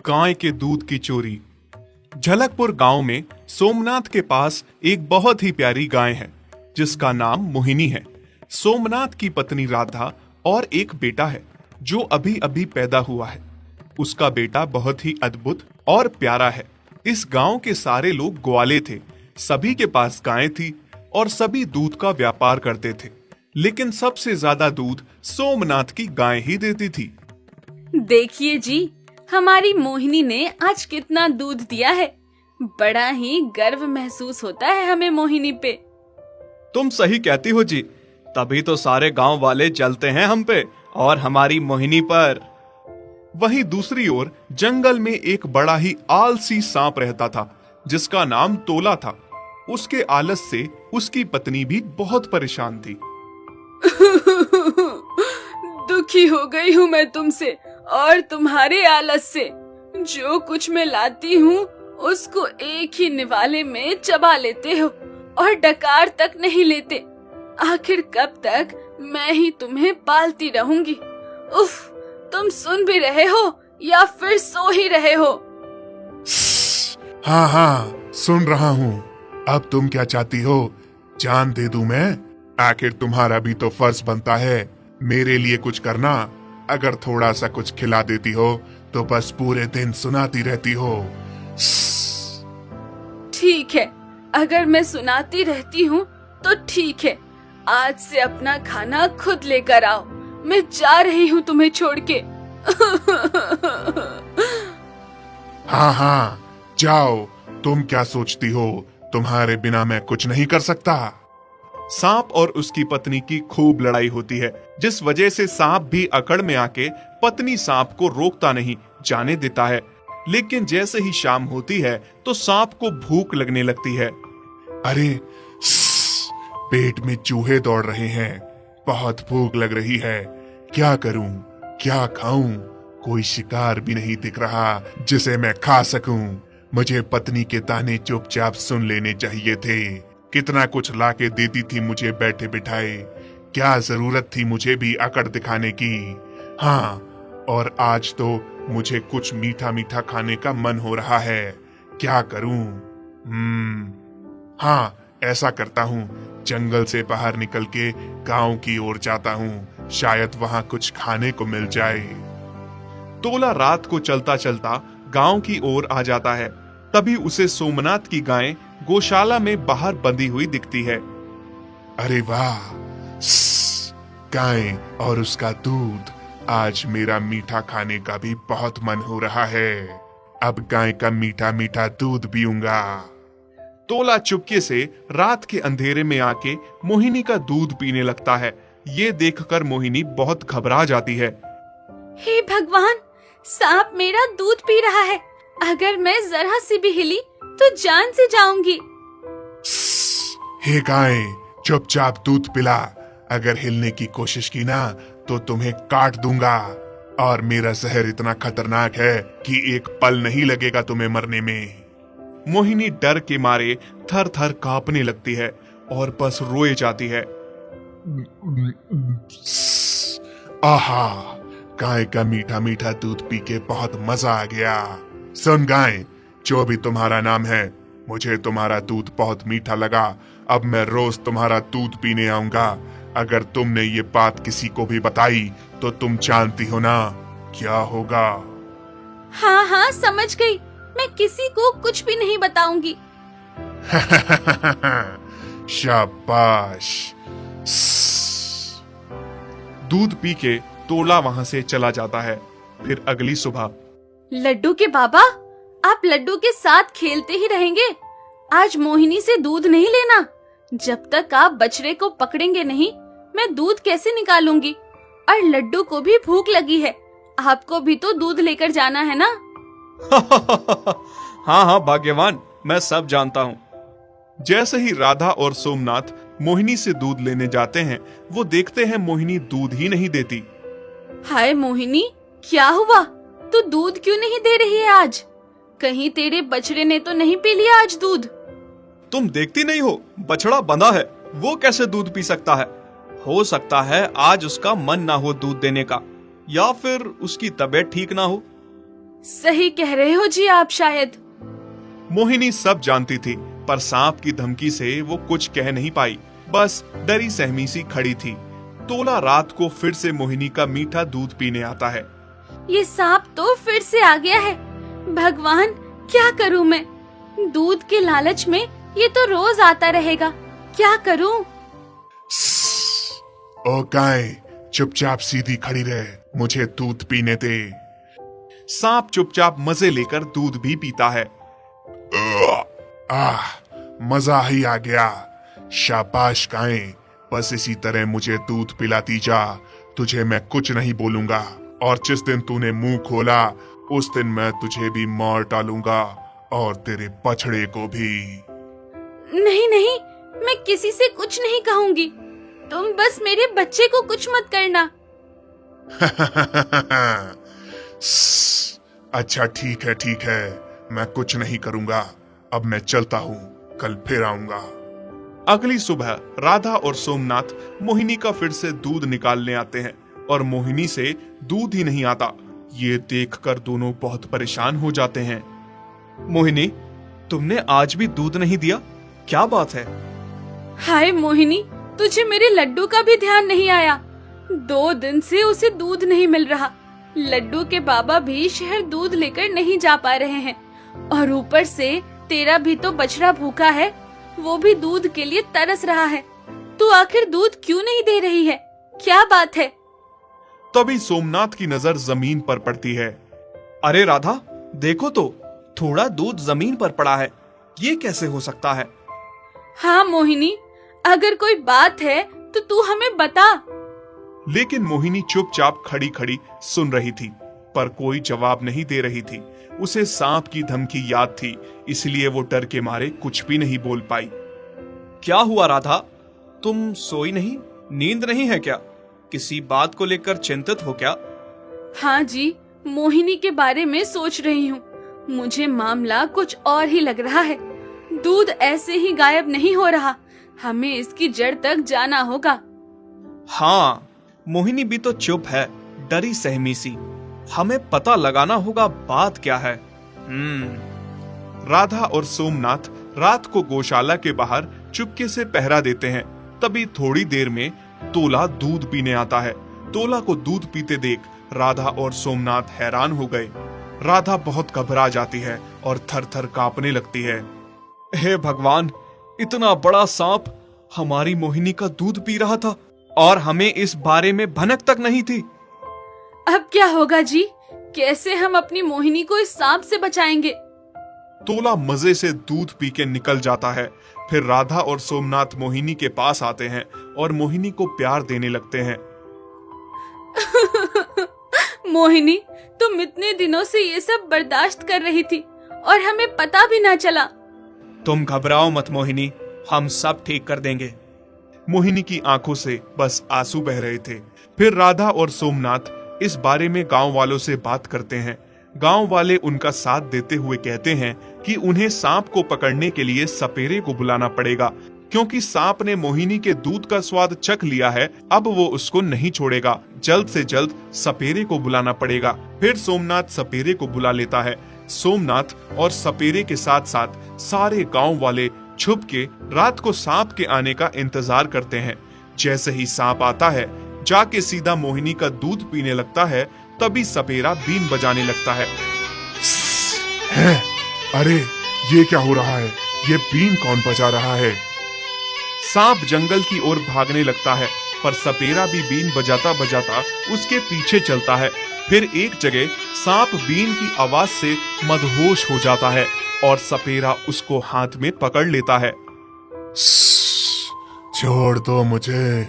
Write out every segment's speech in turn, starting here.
गाय के दूध की चोरी। झलकपुर गांव में सोमनाथ के पास एक बहुत ही प्यारी गाय है जिसका नाम मोहिनी है। सोमनाथ की पत्नी राधा और एक बेटा है जो अभी अभी पैदा हुआ है। उसका बेटा बहुत ही अद्भुत और प्यारा है। इस गांव के सारे लोग ग्वाले थे, सभी के पास गायें थी और सभी दूध का व्यापार करते थे, लेकिन सबसे ज्यादा दूध सोमनाथ की गाय ही देती थी। देखिए जी, हमारी मोहिनी ने आज कितना दूध दिया है। बड़ा ही गर्व महसूस होता है हमें मोहिनी पे। तुम सही कहती हो जी, तभी तो सारे गांव वाले जलते हैं हम पे और हमारी मोहिनी पर। वहीं दूसरी ओर जंगल में एक बड़ा ही आलसी सांप रहता था जिसका नाम तोला था। उसके आलस से उसकी पत्नी भी बहुत परेशान थी। दुखी हो गई हूँ मैं तुमसे और तुम्हारे आलस से। जो कुछ मैं लाती हूँ उसको एक ही निवाले में चबा लेते हो और डकार तक नहीं लेते। आखिर कब तक मैं ही तुम्हें पालती रहूंगी। उफ, तुम सुन भी रहे हो या फिर सो ही रहे हो? हाँ हाँ, सुन रहा हूँ। अब तुम क्या चाहती हो? जान दे दूं मैं? आखिर तुम्हारा भी तो फर्ज बनता है मेरे लिए कुछ करना। अगर थोड़ा सा कुछ खिला देती हो तो बस पूरे दिन सुनाती रहती हो। ठीक है, अगर मैं सुनाती रहती हूँ तो ठीक है। आज से अपना खाना खुद लेकर आओ। मैं जा रही हूँ तुम्हें छोड़ के। हाँ हाँ, जाओ। तुम क्या सोचती हो तुम्हारे बिना मैं कुछ नहीं कर सकता? सांप और उसकी पत्नी की खूब लड़ाई होती है, जिस वजह से सांप भी अकड़ में आके पत्नी सांप को रोकता नहीं, जाने देता है। लेकिन जैसे ही शाम होती है तो सांप को भूख लगने लगती है। अरे, पेट में चूहे दौड़ रहे हैं, बहुत भूख लग रही है। क्या करूं, क्या खाऊं? कोई शिकार भी नहीं दिख रहा जिसे मैं खा सकूं। मुझे पत्नी के ताने चुपचाप सुन लेने चाहिए थे। कितना कुछ लाके देती थी मुझे बैठे बिठाए। क्या जरूरत थी मुझे भी अकड़ दिखाने की? हाँ, और आज तो मुझे कुछ मीठा मीठा खाने का मन हो रहा है। क्या करूं? हाँ, ऐसा करता हूँ, जंगल से बाहर निकल के गांव की ओर जाता हूँ। शायद वहां कुछ खाने को मिल जाए। तोला रात को चलता चलता गांव की ओर आ जाता है। तभी उसे सोमनाथ की गाय गौशाला में बाहर बंधी हुई दिखती है। अरे वाह, गाय और उसका दूध। आज मेरा मीठा खाने का भी बहुत मन हो रहा है। अब गाय का मीठा मीठा दूध पीऊंगा। तोला चुपके से रात के अंधेरे में आके मोहिनी का दूध पीने लगता है। ये देखकर मोहिनी बहुत घबरा जाती है। हे भगवान, सांप मेरा दूध पी रहा है। अगर मैं जरा सी भी हिली तो जान से जाऊंगी। हे गाय, चुपचाप दूध पिला। अगर हिलने की कोशिश की ना तो तुम्हें काट दूंगा। और मेरा जहर इतना खतरनाक है कि एक पल नहीं लगेगा तुम्हें मरने में। मोहिनी डर के मारे थर थर कांपने लगती है और बस रोए जाती है। आहा, गाय का मीठा मीठा दूध पी के बहुत मजा आ गया। सुन गाय, जो भी तुम्हारा नाम है, मुझे तुम्हारा दूध बहुत मीठा लगा। अब मैं रोज तुम्हारा दूध पीने आऊंगा। अगर तुमने ये बात किसी को भी बताई तो तुम जानती हो ना क्या होगा। हाँ हाँ, समझ गई। मैं किसी को कुछ भी नहीं बताऊंगी। शाबाश। दूध पी के तोला वहां से चला जाता है। फिर अगली सुबह, लड्डू के बाबा, आप लड्डू के साथ खेलते ही रहेंगे। आज मोहिनी से दूध नहीं लेना। जब तक आप बछड़े को पकड़ेंगे नहीं, मैं दूध कैसे निकालूंगी? और लड्डू को भी भूख लगी है। आपको भी तो दूध लेकर जाना है ना? हाँ हाँ भाग्यवान, मैं सब जानता हूँ। जैसे ही राधा और सोमनाथ मोहिनी से दूध लेने जाते हैं, वो देखते हैं मोहिनी दूध ही नहीं देती। हाय मोहिनी, क्या हुआ? तू दूध क्यों नहीं दे रही है आज? कहीं तेरे बछड़े ने तो नहीं पी लिया आज दूध? तुम देखती नहीं हो, बछड़ा बंधा है, वो कैसे दूध पी सकता है? हो सकता है आज उसका मन ना हो दूध देने का, या फिर उसकी तबीयत ठीक ना हो। सही कह रहे हो जी आप शायद। मोहिनी सब जानती थी, पर सांप की धमकी से वो कुछ कह नहीं पाई, बस डरी सहमी सी खड़ी थी। तोला रात को फिर से मोहिनी का मीठा दूध पीने आता है। ये सांप तो फिर से आ गया है। भगवान, क्या करूं मैं? दूध के लालच में ये तो रोज आता रहेगा। क्या करूं? ओ गाय, चुपचाप सीधी खड़ी रहे, मुझे दूध पीने दे। सांप चुपचाप मजे लेकर दूध भी पीता है। आह, मजा ही आ गया। शाबाश गाय, बस इसी तरह मुझे दूध पिलाती जा। तुझे मैं कुछ नहीं बोलूंगा, और जिस दिन तूने मुंह खोला उस दिन मैं तुझे भी मार डालूंगा, और तेरे बछड़े को भी। नहीं नहीं, मैं किसी से कुछ नहीं कहूंगी। तुम बस मेरे बच्चे को कुछ मत करना। अच्छा ठीक है, मैं कुछ नहीं करूंगा। अब मैं चलता हूँ, कल फिर आऊंगा। अगली सुबह राधा और सोमनाथ मोहिनी का फिर से दूध निकालने आते हैं, और मोहिनी से दूध ही नहीं आता। ये देखकर दोनों बहुत परेशान हो जाते हैं। मोहिनी, तुमने आज भी दूध नहीं दिया, क्या बात है? हाय मोहिनी, तुझे मेरे लड्डू का भी ध्यान नहीं आया। 2 दिन से उसे दूध नहीं मिल रहा। लड्डू के बाबा भी शहर दूध लेकर नहीं जा पा रहे हैं, और ऊपर से तेरा भी तो बछड़ा भूखा है, वो भी दूध के लिए तरस रहा है। तू आखिर दूध क्यों नहीं दे रही है? क्या बात है? तभी सोमनाथ की नजर जमीन पर पड़ती है। अरे राधा, देखो तो, थोड़ा दूध जमीन पर पड़ा है। ये कैसे हो सकता है? हाँ मोहिनी, अगर कोई बात है तो तू हमें बता। लेकिन मोहिनी चुपचाप खड़ी खड़ी सुन रही थी, पर कोई जवाब नहीं दे रही थी। उसे सांप की धमकी याद थी, इसलिए वो डर के मारे कुछ भी नहीं बोल पाई। क्या हुआ राधा, तुम सोई नहीं? नींद नहीं है क्या? किसी बात को लेकर चिंतित हो क्या? हाँ जी, मोहिनी के बारे में सोच रही हूँ। मुझे मामला कुछ और ही लग रहा है। दूध ऐसे ही गायब नहीं हो रहा, हमें इसकी जड़ तक जाना होगा। हाँ, मोहिनी भी तो चुप है, डरी सहमी सी। हमें पता लगाना होगा बात क्या है। राधा और सोमनाथ रात को गौशाला के बाहर चुपके से पहरा देते हैं। तभी थोड़ी देर में तोला दूध पीने आता है। तोला को दूध पीते देख राधा और सोमनाथ हैरान हो गए। राधा बहुत घबरा जाती है और थर थर कांपने लगती है। हे भगवान, इतना बड़ा सांप हमारी मोहिनी का दूध पी रहा था, और हमें इस बारे में भनक तक नहीं थी। अब क्या होगा जी? कैसे हम अपनी मोहिनी को इस सांप से बचाएंगे? तोला मजे से दूध पी के निकल जाता है। फिर राधा और सोमनाथ मोहिनी के पास आते हैं और मोहिनी को प्यार देने लगते हैं। मोहिनी, तुम इतने दिनों से ये सब बर्दाश्त कर रही थी और हमें पता भी ना चला। तुम घबराओ मत मोहिनी, हम सब ठीक कर देंगे। मोहिनी की आंखों से बस आंसू बह रहे थे। फिर राधा और सोमनाथ इस बारे में गांव वालों से बात करते हैं। गांव वाले उनका साथ देते हुए कहते हैं कि उन्हें सांप को पकड़ने के लिए सपेरे को बुलाना पड़ेगा, क्योंकि सांप ने मोहिनी के दूध का स्वाद चख लिया है। अब वो उसको नहीं छोड़ेगा। जल्द से जल्द सपेरे को बुलाना पड़ेगा। फिर सोमनाथ सपेरे को बुला लेता है। सोमनाथ और सपेरे के साथ साथ सारे गांव वाले छुप के रात को सांप के आने का इंतजार करते हैं। जैसे ही सांप आता है, जाके सीधा मोहिनी का दूध पीने लगता है। तभी सपेरा बीन बजाने लगता है। अरे ये क्या हो रहा है? ये बीन कौन बजा रहा है? सांप जंगल की ओर भागने लगता है, पर सपेरा भी बीन बजाता बजाता उसके पीछे चलता है। फिर एक जगह सांप बीन की आवाज से मदहोश हो जाता है और सपेरा उसको हाथ में पकड़ लेता है। छोड़ दो मुझे,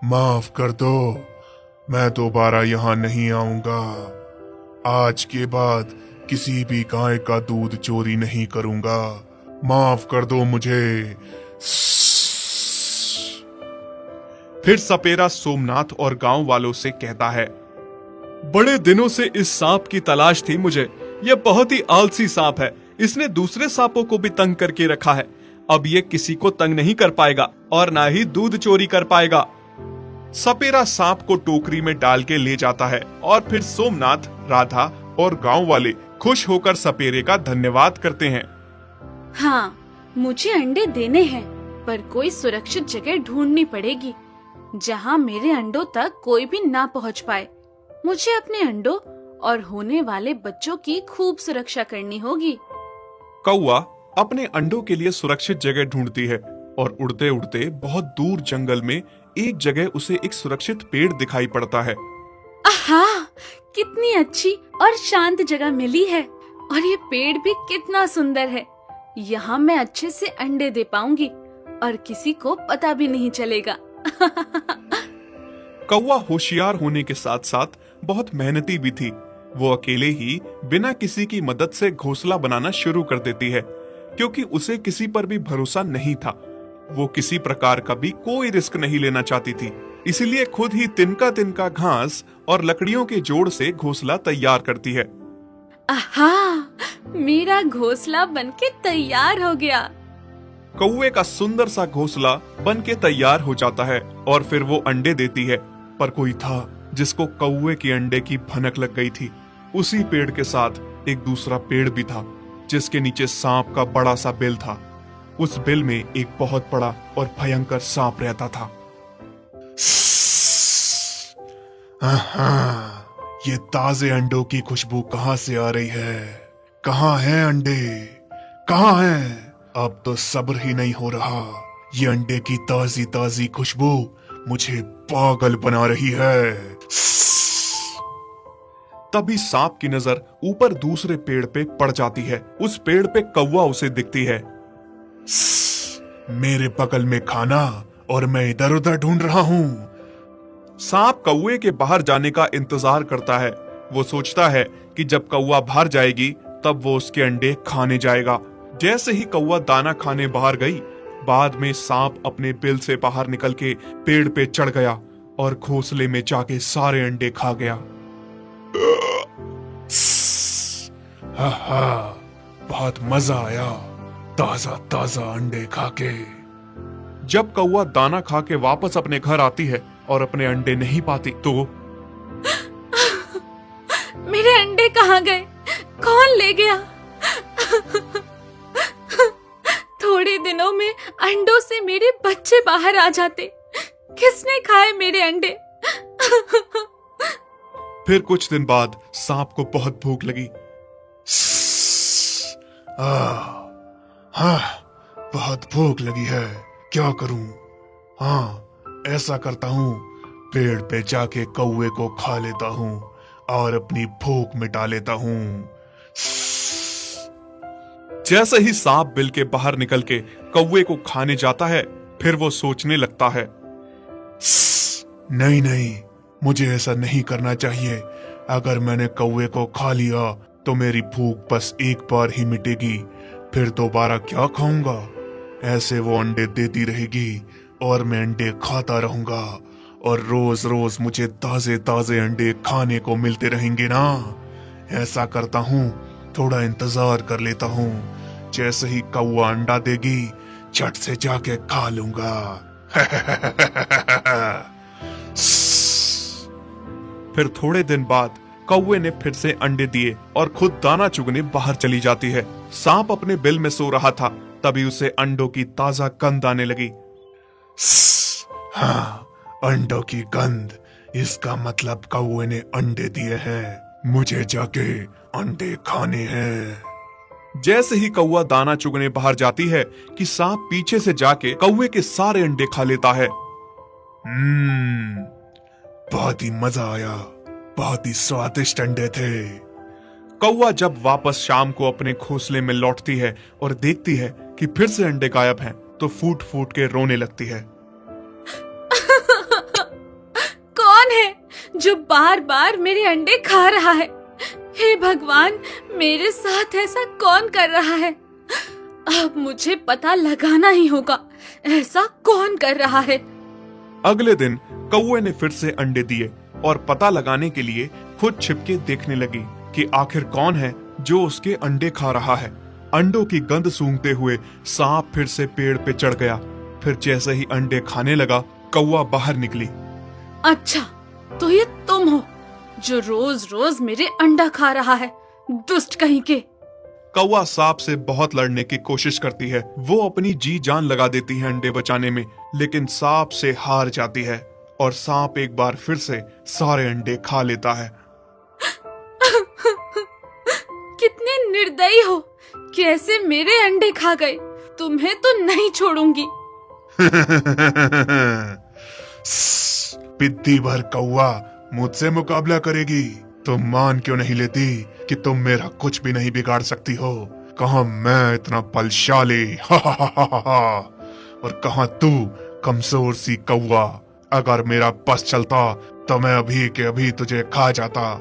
माफ कर दो, मैं दोबारा यहाँ नहीं आऊंगा। आज के बाद किसी भी गाय का दूध चोरी नहीं करूंगा। माफ कर दो मुझे। फिर सपेरा सोमनाथ और गांव वालों से कहता है, बड़े दिनों से इस सांप की तलाश थी मुझे। यह बहुत ही आलसी सांप है। इसने दूसरे सांपों को भी तंग करके रखा है। अब ये किसी को तंग नहीं कर पाएगा और ना ही दूध चोरी कर पाएगा। सपेरा सांप को टोकरी में डाल के ले जाता है और फिर सोमनाथ, राधा और गांव वाले खुश होकर सपेरे का धन्यवाद करते हैं। हाँ, मुझे अंडे देने हैं, पर कोई सुरक्षित जगह ढूंढनी पड़ेगी जहाँ मेरे अंडों तक कोई भी ना पहुँच पाए। मुझे अपने अंडों और होने वाले बच्चों की खूब सुरक्षा करनी होगी। कौवा अपने अंडों के लिए सुरक्षित जगह ढूंढती है और उड़ते उड़ते बहुत दूर जंगल में एक जगह उसे एक सुरक्षित पेड़ दिखाई पड़ता है। आहा, कितनी अच्छी और शांत जगह मिली है, और ये पेड़ भी कितना सुंदर है। यहाँ मैं अच्छे से अंडे दे पाऊंगी और किसी को पता भी नहीं चलेगा। कौवा होशियार होने के साथ साथ बहुत मेहनती भी थी। वो अकेले ही बिना किसी की मदद से घोंसला बनाना शुरू कर देती है, क्योंकि उसे किसी पर भी भरोसा नहीं था। वो किसी प्रकार का भी कोई रिस्क नहीं लेना चाहती थी, इसीलिए खुद ही तिनका तिनका घास और लकड़ियों के जोड़ से घोंसला तैयार करती है। आहा, मेरा घोंसला बनके तैयार हो गया। कौवे का सुंदर सा घोंसला बन के तैयार हो जाता है और फिर वो अंडे देती है। पर कोई था जिसको कौवे के अंडे की भनक लग गई थी। उसी पेड़ के साथ एक दूसरा पेड़ भी था, जिसके नीचे सांप का बड़ा सा बिल था। उस बिल में एक बहुत बड़ा और भयंकर सांप रहता था। ये ताजे अंडों की खुशबू कहाँ से आ रही है? कहाँ हैं अंडे? कहाँ हैं? अब तो सब्र ही नहीं हो रहा। ये अंडे की ताजी ताजी खुशबू मुझे पागल बना रही है। तभी सांप की नजर ऊपर दूसरे पेड़ पे पड़ जाती है। उस पेड़ पे कौवा उसे दिखती है। मेरे बगल में खाना और मैं इधर उधर ढूंढ रहा हूँ। सांप कौवे के बाहर जाने का इंतजार करता है। वो सोचता है कि जब कौवा बाहर जाएगी तब वो उसके अंडे खाने जाएगा। जैसे ही कौवा दाना खाने बाहर गई, बाद में सांप अपने बिल से बाहर निकल के पेड़ पे चढ़ गया और घोंसले में जाके सारे अंडे खा गया। हा, बहुत मजा आया ताजा ताजा अंडे खा के। जब कौवा दाना खा के वापस अपने घर आती है और अपने अंडे नहीं पाती तो मेरे अंडे कहाँ गए? कौन ले गया? थोड़े दिनों में अंडों से मेरे बच्चे बाहर आ जाते। किसने खाए मेरे अंडे? फिर कुछ दिन बाद सांप को बहुत भूख लगी। हाँ, बहुत भूख लगी है, क्या करूं? हाँ, ऐसा करता हूँ, पेड़ पे जाके कौवे को खा लेता हूँ और अपनी भूख मिटा लेता हूँ। जैसे ही सांप बिल के बाहर निकल के कौवे को खाने जाता है, फिर वो सोचने लगता है, नहीं नहीं, मुझे ऐसा नहीं करना चाहिए। अगर मैंने कौवे को खा लिया तो मेरी भूख बस एक बार ही मिटेगी, फिर दोबारा क्या खाऊंगा? ऐसे वो अंडे देती रहेगी और मैं अंडे खाता रहूंगा और रोज रोज मुझे ताजे ताजे अंडे खाने को मिलते रहेंगे ना। ऐसा करता हूँ, थोड़ा इंतजार कर लेता हूँ। जैसे ही कौवा अंडा देगी, झट से जाके खा लूंगा। फिर थोड़े दिन बाद कौवे ने फिर से अंडे दिए और खुद दाना चुगने बाहर चली जाती है। सांप अपने बिल में सो रहा था, तभी उसे अंडों की ताजा गंध आने लगी। हाँ, अंडों की गंध, इसका मतलब कौवे ने अंडे दिए हैं। मुझे जाके अंडे खाने हैं। जैसे ही कौवा दाना चुगने बाहर जाती है कि सांप पीछे से जाके कौवे के सारे अंडे खा लेता है। बहुत ही मजा आया, बहुत ही स्वादिष्ट अंडे थे। कौवा जब वापस शाम को अपने घोंसले में लौटती है और देखती है कि फिर से अंडे गायब हैं, तो फूट फूट के रोने लगती है। कौन है जो बार बार मेरे अंडे खा रहा है? हे भगवान, मेरे साथ ऐसा कौन कर रहा है? अब मुझे पता लगाना ही होगा, ऐसा कौन कर रहा है। अगले दिन कौवे ने फिर से अंडे दिए और पता लगाने के लिए खुद छिपके देखने लगी कि आखिर कौन है जो उसके अंडे खा रहा है। अंडों की गंध सूंघते हुए सांप फिर से पेड़ पे चढ़ गया। फिर जैसे ही अंडे खाने लगा, कौवा बाहर निकली। अच्छा, तो ये तुम हो जो रोज रोज मेरे अंडा खा रहा है। दुष्ट कहीं के। कौवा सांप से बहुत लड़ने की कोशिश करती है। वो अपनी जी जान लगा देती है अंडे बचाने में, लेकिन सांप से हार जाती है और सांप एक बार फिर से सारे अंडे खा लेता है। कितने निर्दयी हो, कैसे मेरे अंडे खा गए। तुम्हें तो नहीं छोड़ूंगी। पिद्दी भर कौवा मुझसे मुकाबला करेगी? तुम मान क्यों नहीं लेती कि तुम मेरा कुछ भी नहीं बिगाड़ सकती हो? कहाँ मैं इतना बलशाली, और कहाँ तू कमजोर सी कौवा। अगर मेरा बस चलता तो मैं अभी के अभी तुझे खा जाता,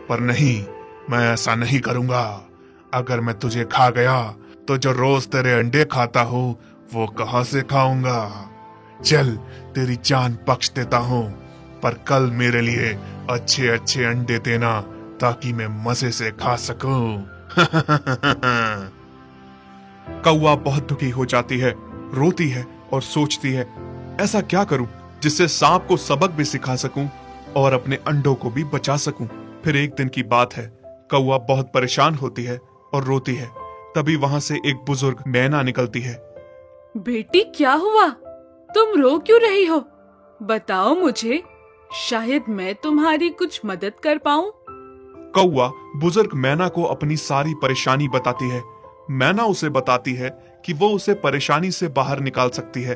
पर नहीं, मैं ऐसा नहीं करूंगा। अगर मैं तुझे खा गया तो जो रोज तेरे अंडे खाता हूँ वो कहाँ से खाऊंगा? चल, तेरी जान बख्श देता हूँ, पर कल मेरे लिए अच्छे अच्छे अंडे देना ताकि मैं मजे से खा सकूं। कौवा बहुत दुखी हो जाती है, रोती है और सोचती है, ऐसा क्या करूं जिससे सांप को सबक भी सिखा सकूं और अपने अंडों को भी बचा सकूं। फिर एक दिन की बात है, कौवा बहुत परेशान होती है और रोती है। तभी वहां से एक बुजुर्ग मैना निकलती है। बेटी क्या हुआ, तुम रो क्यों रही हो? बताओ मुझे, शायद मैं तुम्हारी कुछ मदद कर पाऊं। कौवा बुजुर्ग मैना को अपनी सारी परेशानी बताती है। मैना उसे बताती है कि वो उसे परेशानी से बाहर निकाल सकती है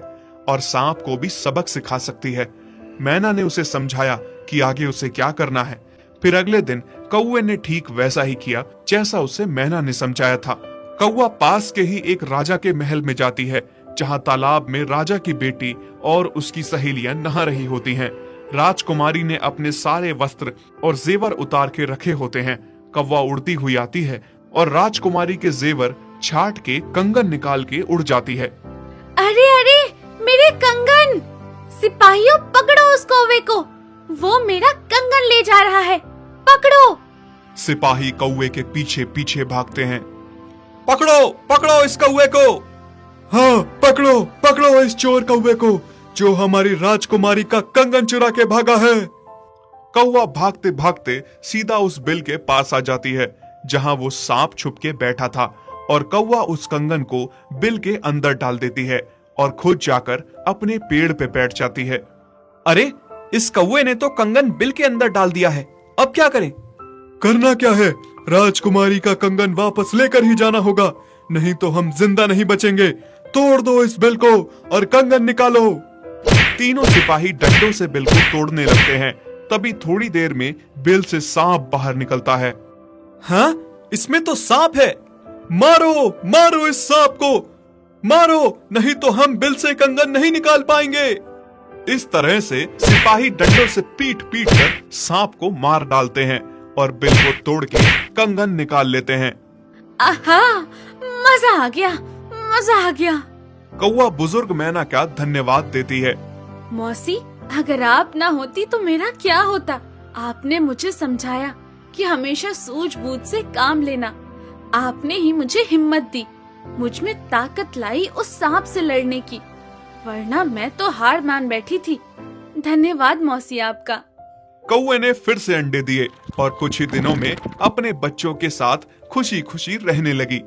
और सांप को भी सबक सिखा सकती है। मैना ने उसे समझाया कि आगे उसे क्या करना है। फिर अगले दिन कौवे ने ठीक वैसा ही किया जैसा उसे मैना ने समझाया था। कौवा पास के ही एक राजा के महल में जाती है, जहां तालाब में राजा की बेटी और उसकी सहेलियां नहा रही होती हैं। राजकुमारी ने अपने सारे वस्त्र और जेवर उतार के रखे होते हैं। कौवा उड़ती हुई आती है और राजकुमारी के जेवर छाट के कंगन निकाल के उड़ जाती है। अरे अरे, मेरे कंगन! सिपाहियों, पकड़ो उस कौवे को, वो मेरा कंगन ले जा रहा है, पकड़ो! सिपाही कौवे के पीछे पीछे भागते हैं। पकड़ो पकड़ो इस कौवे को। हाँ, पकड़ो पकड़ो इस चोर कौवे को जो हमारी राजकुमारी का कंगन चुरा के भागा है। कौवा भागते भागते सीधा उस बिल के पास आ जाती है जहां वो सांप छुप के बैठा था, और कौवा उस कंगन को बिल के अंदर डाल देती है और खुद जाकर अपने पेड़ पे बैठ जाती है। अरे, इस कौवे ने तो कंगन बिल के अंदर डाल दिया है, अब क्या करें? करना क्या है, राजकुमारी का कंगन वापस लेकर ही जाना होगा, नहीं तो हम जिंदा नहीं बचेंगे। तोड़ दो इस बिल को और कंगन निकालो। तीनों सिपाही डंडों से बिल को तोड़ने लगते हैं। तभी थोड़ी देर में बिल से सांप बाहर निकलता है। हाँ, इसमें तो सांप है। मारो मारो इस सांप को, मारो, नहीं तो हम बिल से कंगन नहीं निकाल पाएंगे। इस तरह से सिपाही डंडों से पीट पीट कर सांप को मार डालते हैं और बिल को तोड़ के कंगन निकाल लेते हैं। आहा, मजा आ गया, मजा आ गया। कौवा बुजुर्ग मैना का धन्यवाद देती है। मौसी, अगर आप ना होती तो मेरा क्या होता? आपने मुझे समझाया कि हमेशा सूझबूझ से काम लेना। आपने ही मुझे हिम्मत दी, मुझ में ताकत लाई उस सांप से लड़ने की, वरना मैं तो हार मान बैठी थी। धन्यवाद मौसी आपका। कौवे ने फिर से अंडे दिए और कुछ ही दिनों में अपने बच्चों के साथ खुशी खुशी रहने लगी।